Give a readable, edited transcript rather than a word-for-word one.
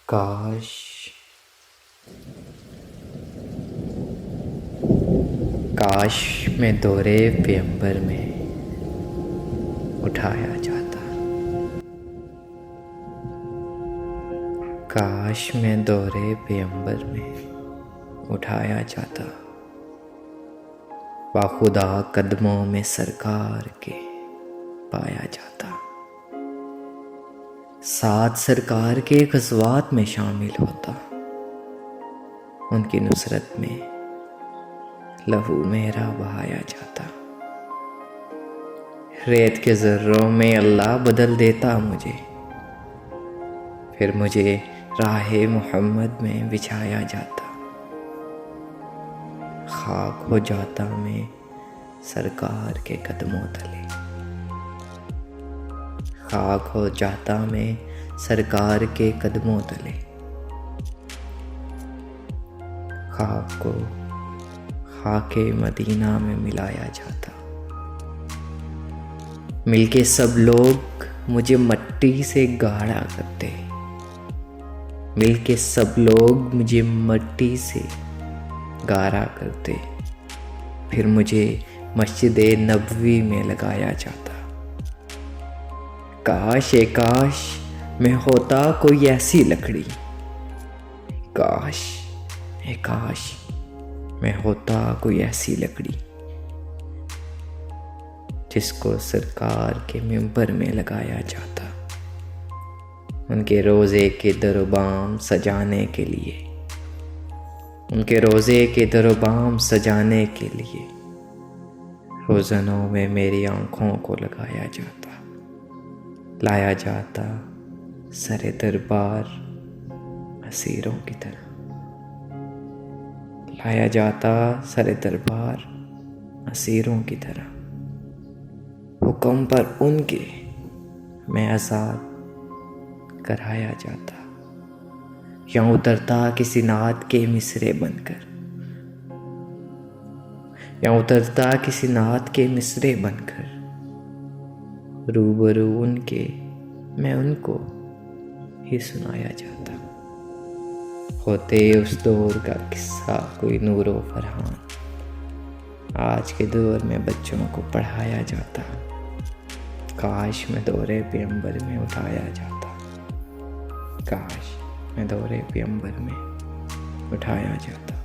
काश काश मैं दौरे पैगंबर में उठाया जाता। काश मैं दौरे पैगंबर में उठाया जाता। बाखुदा कदमों में सरकार के पाया जाता। साथ सरकार के ग़ज़वात में शामिल होता। उनकी नुसरत में लहू मेरा बहाया जाता। रेत के ज़र्रों में अल्लाह बदल देता मुझे, फिर मुझे राहे मोहम्मद में बिछाया जाता। खाक हो जाता मैं सरकार के कदमों तले। खाक हो जाता मैं सरकार के कदमों तले। खाक को खाके मदीना में मिलाया जाता। मिलके सब लोग मुझे मट्टी से गाढ़ा करते। मिलके सब लोग मुझे मट्टी से गाढ़ा करते। फिर मुझे मस्जिद नबवी में लगाया जाता। काश काश मैं होता कोई ऐसी लकड़ी। काश काश मैं होता कोई ऐसी लकड़ी जिसको सरकार के मिंबर में लगाया जाता। उनके रोज़े के दरबाम सजाने के लिए। उनके रोज़े के दरबाम सजाने के लिए रोज़नों में मेरी आँखों को लगाया जाता। लाया जाता सरे दरबार असीरों की तरह। लाया जाता सरे दरबार असीरों की तरह। हुक्म पर उनके मैं आज़ाद कराया जाता। या उतरता किसी नात के मिसरे बनकर। या उतरता किसी नात के मिसरे बनकर। रूबरू उनके मैं उनको ही सुनाया जाता। होते उस दौर का किस्सा कोई नूरो फरहान आज के दौर में बच्चों को पढ़ाया जाता। काश मैं दौरे पैगंबर में उठाया जाता। काश मैं दौरे पैगंबर में उठाया जाता।